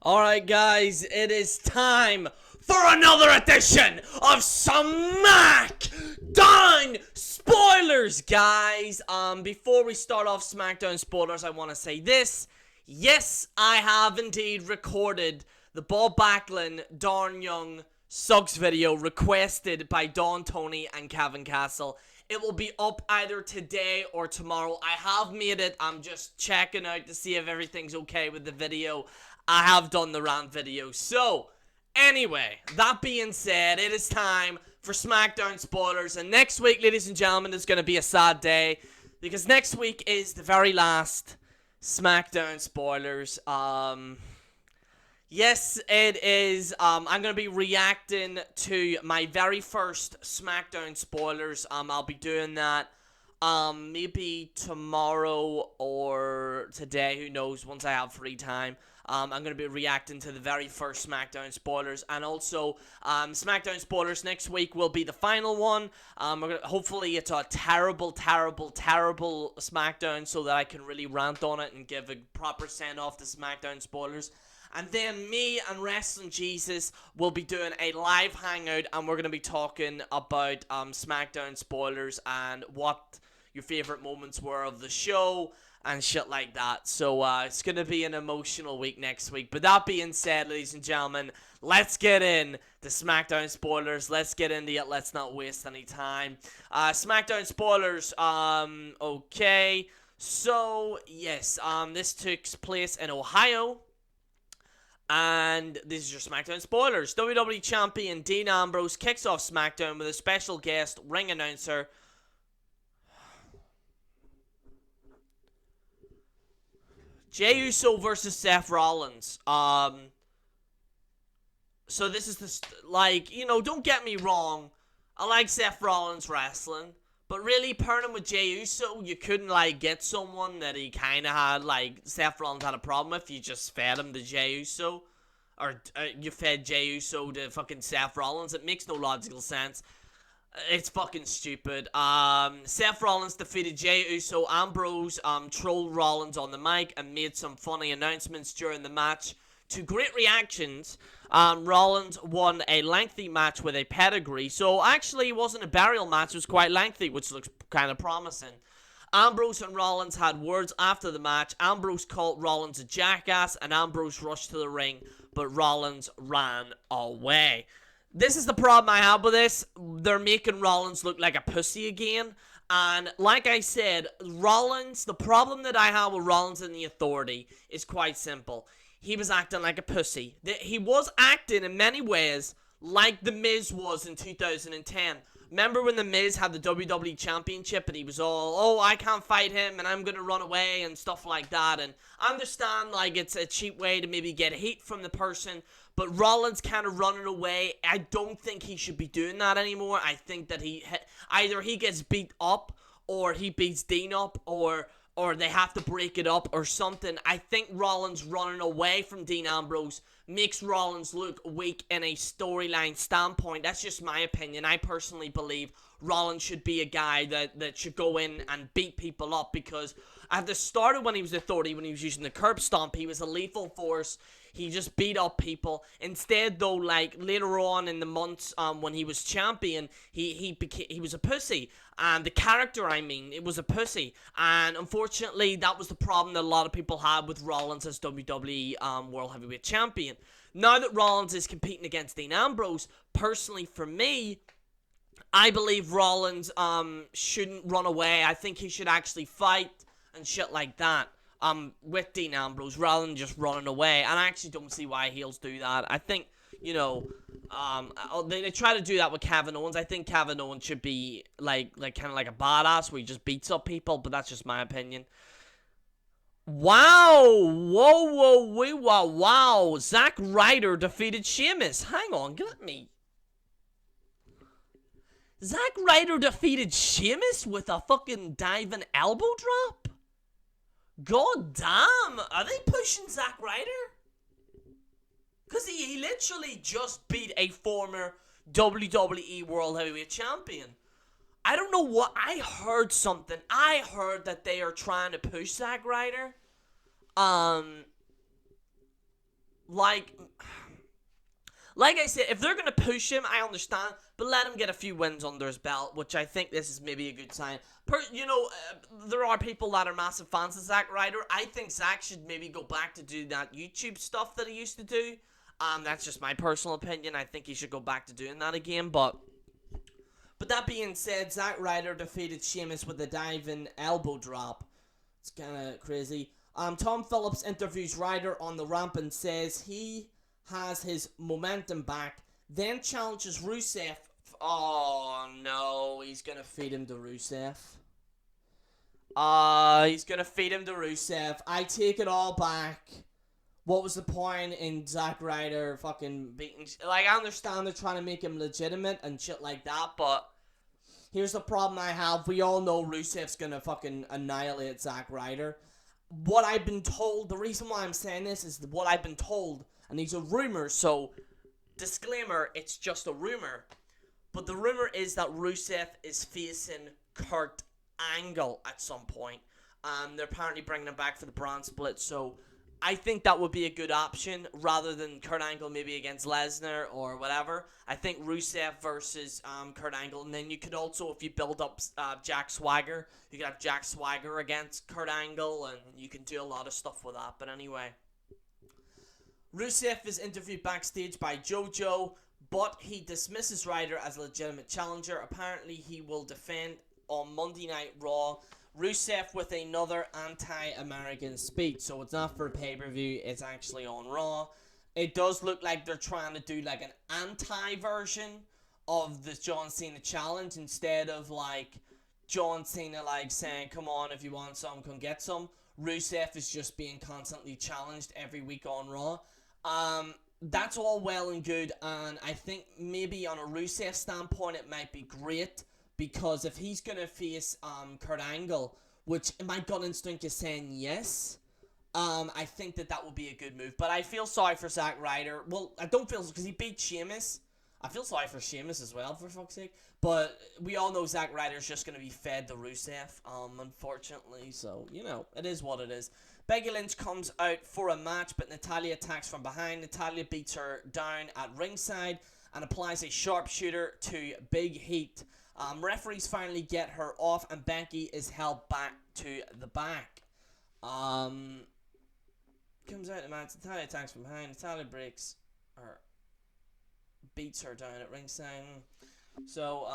Alright guys, it is time for another edition of SmackDown Spoilers, guys. Before we start off SmackDown Spoilers, I want to say this. Yes, I have indeed recorded the Bob Backlund, Darn Young, Suggs video requested by Don Tony and Kevin Castle. It will be up either today or tomorrow. I have made it. I'm just checking out to see if everything's okay with the video. I have done the rant video. So, anyway, that being said, it is time for SmackDown Spoilers. And next week, ladies and gentlemen, is going to be a sad day, because next week is the very last SmackDown Spoilers. Yes, it is. I'm going to be reacting to my very first SmackDown Spoilers. I'll be doing that maybe tomorrow or today, who knows, once I have free time. I'm going to be reacting to the very first SmackDown Spoilers, and also SmackDown Spoilers next week will be the final one. Hopefully it's a terrible SmackDown, so that I can really rant on it and give a proper send-off to SmackDown Spoilers. And then me and Wrestling Jesus will be doing a live hangout, and we're going to be talking about SmackDown Spoilers and what your favorite moments were of the show and shit like that. So it's going to be an emotional week next week. But that being said, ladies and gentlemen, let's get in to SmackDown Spoilers. Let's get into it. Let's not waste any time. SmackDown Spoilers. Okay. So, yes. This took place in Ohio. And this is your SmackDown Spoilers. WWE Champion Dean Ambrose kicks off SmackDown with a special guest ring announcer. Jey Uso versus Seth Rollins. So this is the, don't get me wrong. I like Seth Rollins wrestling. But really, pairing him with Jey Uso, you couldn't, get someone that he kind of had, Seth Rollins had a problem with. You just fed him to Jey Uso. Or you fed Jey Uso to fucking Seth Rollins. It makes no logical sense. It's fucking stupid. Seth Rollins defeated Jey Uso. Ambrose trolled Rollins on the mic and made some funny announcements during the match. To great reactions, Rollins won a lengthy match with a pedigree. So actually, it wasn't a burial match. It was quite lengthy, which looks kind of promising. Ambrose and Rollins had words after the match. Ambrose called Rollins a jackass, and Ambrose rushed to the ring, but Rollins ran away. This is the problem I have with this. They're making Rollins look like a pussy again. And like I said, the problem that I have with Rollins and the Authority is quite simple. He was acting like a pussy. He was acting in many ways like The Miz was in 2010. Remember when The Miz had the WWE Championship and he was all, oh, I can't fight him and I'm going to run away and stuff like that. And I understand, it's a cheap way to maybe get heat from the person. But Rollins kind of running away, I don't think he should be doing that anymore. I think that either he gets beat up or he beats Dean up or they have to break it up or something. I think Rollins running away from Dean Ambrose makes Rollins look weak in a storyline standpoint. That's just my opinion. I personally believe Rollins should be a guy that should go in and beat people up, because at the start of when he was Authority, when he was using the curb stomp, he was a lethal force. He just beat up people. Instead, though, later on in the months, when he was champion, he was a pussy. And the character, it was a pussy. And unfortunately, that was the problem that a lot of people had with Rollins as WWE World Heavyweight Champion. Now that Rollins is competing against Dean Ambrose, personally for me, I believe Rollins shouldn't run away. I think he should actually fight and shit like that. With Dean Ambrose, rather than just running away. And I actually don't see why heels do that. I think, they try to do that with Kevin Owens. I think Kevin Owens should be, kind of like a badass where he just beats up people, but that's just my opinion. Wow! Wow! Zack Ryder defeated Sheamus. Hang on, let me... Zack Ryder defeated Sheamus with a fucking diving elbow drop? God damn, are they pushing Zack Ryder? Because he literally just beat a former WWE World Heavyweight Champion. I don't know what, I heard something. I heard that they are trying to push Zack Ryder. like I said, if they're going to push him, I understand, but let him get a few wins under his belt, which I think this is maybe a good sign. There are people that are massive fans of Zack Ryder. I think Zack should maybe go back to do that YouTube stuff that he used to do. That's just my personal opinion. I think he should go back to doing that again, but that being said, Zack Ryder defeated Sheamus with a diving elbow drop. It's kind of crazy. Tom Phillips interviews Ryder on the ramp and says he has his momentum back, then challenges Rusev. Oh no, he's gonna feed him to Rusev. He's gonna feed him to Rusev. I take it all back. What was the point in Zack Ryder fucking beating... Like, I understand they're trying to make him legitimate and shit like that, but here's the problem I have. We all know Rusev's gonna fucking annihilate Zack Ryder. What I've been told, the reason why I'm saying this is what I've been told, and these are rumors, so disclaimer, it's just a rumor. But the rumor is that Rusev is facing Kurt Angle at some point. They're apparently bringing him back for the brand split, so I think that would be a good option rather than Kurt Angle maybe against Lesnar or whatever. I think Rusev versus Kurt Angle, and then you could also, if you build up Jack Swagger, you could have Jack Swagger against Kurt Angle, and you can do a lot of stuff with that. But anyway, Rusev is interviewed backstage by JoJo, but he dismisses Ryder as a legitimate challenger. Apparently, he will defend on Monday Night Raw. Rusev with another anti-American speech, so it's not for pay-per-view, it's actually on Raw. It does look like they're trying to do like an anti-version of the John Cena challenge, instead of like John Cena like saying, come on, if you want some, come get some. Rusev is just being constantly challenged every week on Raw. That's all well and good, and I think maybe on a Rusev standpoint it might be great, because if he's going to face Kurt Angle, which my gut instinct is saying yes, I think that would be a good move. But I feel sorry for Zack Ryder. Well, I don't feel, because he beat Sheamus. I feel sorry for Sheamus as well, for fuck's sake. But we all know Zack Ryder's just going to be fed to Rusev, unfortunately. So, it is what it is. Becky Lynch comes out for a match, but Natalya attacks from behind. Natalya beats her down at ringside and applies a sharpshooter to Big Heat. Referees finally get her off, and Becky is held back to the back. Comes out the match. Natalya attacks from behind. Natalya beats her down at ringside. So,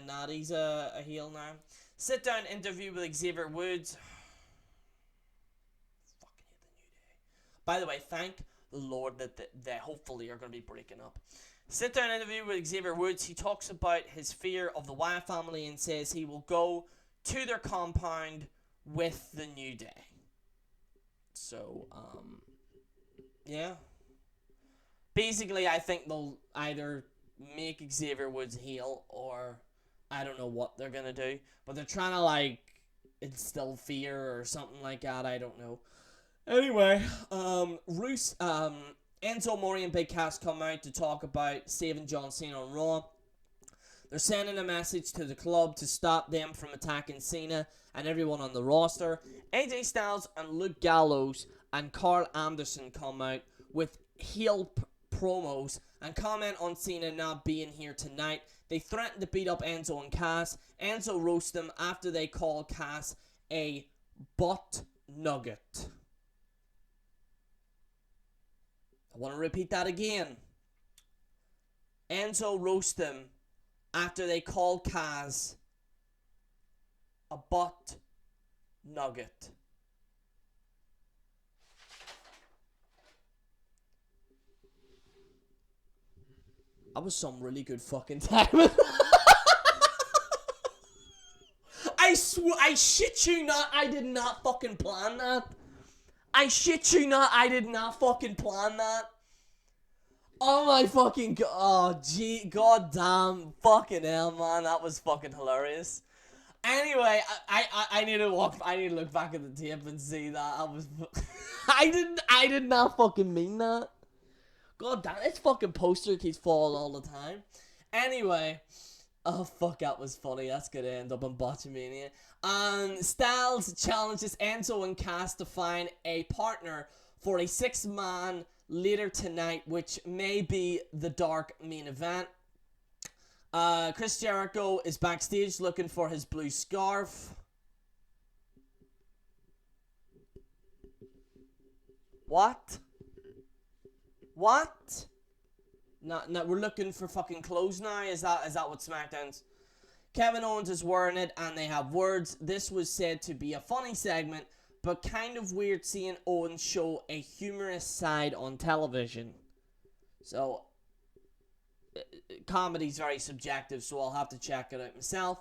Natty's a heel now. Sit down interview with Xavier Woods. Fucking hate the New Day. By the way, thank the Lord that they hopefully are going to be breaking up. Sit down interview with Xavier Woods. He talks about his fear of the Wyatt family and says he will go to their compound with the New Day. So, yeah. Basically, I think they'll either make Xavier Woods heel, or I don't know what they're gonna do. But they're trying to, like, instill fear or something like that. I don't know. Anyway, Enzo Amore and Big Cass come out to talk about saving John Cena on Raw. They're sending a message to the club to stop them from attacking Cena and everyone on the roster. AJ Styles and Luke Gallows and Carl Anderson come out with heel promos and comment on Cena not being here tonight. They threaten to beat up Enzo and Cass. Enzo roasts them after they call Cass a butt nugget. I want to repeat that again. Enzo roasts them after they call Cass a butt nugget. That was some really good fucking timing. I shit you not, I did not fucking plan that. I shit you not, I did not fucking plan that. Oh my fucking god. Oh, gee, goddamn. Fucking hell, man. That was fucking hilarious. Anyway, I need to look back at the tape and see that. I did not fucking mean that. God damn, this fucking poster keeps falling all the time. Anyway. Oh, fuck, that was funny. That's gonna end up on Botchamania. Styles challenges Enzo and Cass to find a partner for a 6-man later tonight, which may be the dark main event. Chris Jericho is backstage looking for his blue scarf. What? What? No, we're looking for fucking clothes now. Is that what SmackDown's? Kevin Owens is wearing it, and they have words. This was said to be a funny segment, but kind of weird seeing Owens show a humorous side on television. So, comedy's very subjective, so I'll have to check it out myself.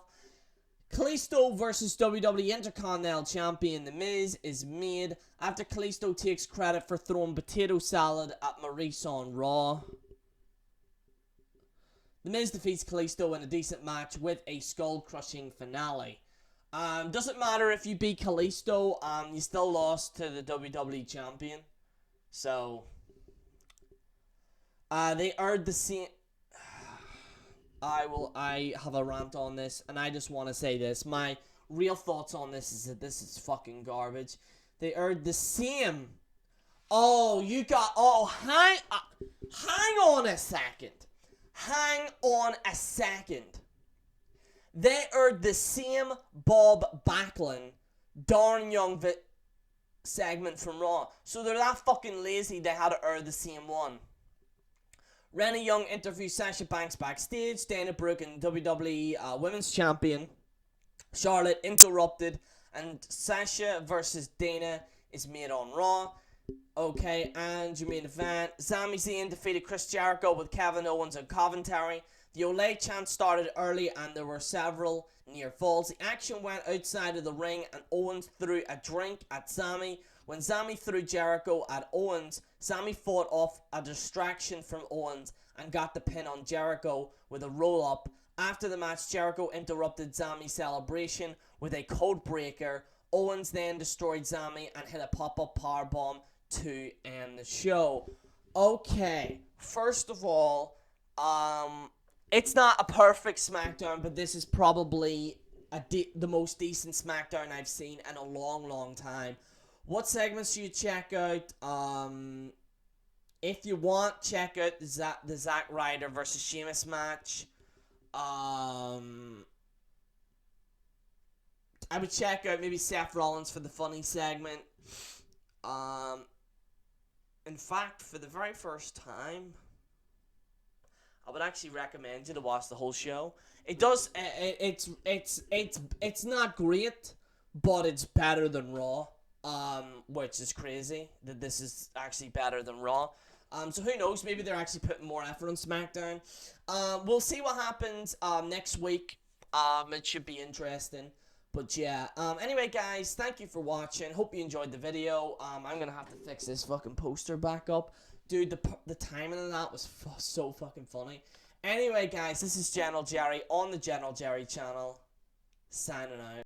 Kalisto versus WWE Intercontinental Champion The Miz is made after Kalisto takes credit for throwing potato salad at Maurice on Raw. The Miz defeats Kalisto in a decent match with a skull-crushing finale. Doesn't matter if you beat Kalisto, you still lost to the WWE Champion. So, they aired the scene. I have a rant on this, and I just want to say this. My real thoughts on this is that this is fucking garbage. They aired the same. Oh, hang on a second. Hang on a second. They aired the same Bob Backlund, Darn Young segment from Raw. So they're that fucking lazy they had to air the same one. Renee Young interviews Sasha Banks backstage. Dana Brooke and WWE Women's Champion Charlotte interrupted, and Sasha versus Dana is made on Raw. Okay, and your main event. Sami Zayn defeated Chris Jericho with Kevin Owens on commentary. The Olay chant started early, and there were several near falls. The action went outside of the ring, and Owens threw a drink at Sami. When Sami threw Jericho at Owens, Sami fought off a distraction from Owens and got the pin on Jericho with a roll-up. After the match, Jericho interrupted Sami's celebration with a code breaker. Owens then destroyed Sami and hit a pop-up powerbomb to end the show. Okay, first of all, it's not a perfect SmackDown, but this is probably the most decent SmackDown I've seen in a long, long time. What segments do you check out? If you want, check out the Zack Ryder versus Sheamus match. I would check out maybe Seth Rollins for the funny segment. In fact, for the very first time, I would actually recommend you to watch the whole show. It's not great, but it's better than Raw. Which is crazy that this is actually better than Raw. So who knows? Maybe they're actually putting more effort on SmackDown. We'll see what happens next week. It should be interesting. But yeah. Anyway, guys, thank you for watching. Hope you enjoyed the video. I'm gonna have to fix this fucking poster back up, dude. The timing of that was so fucking funny. Anyway, guys, this is General Jerry on the General Jerry channel. Signing out.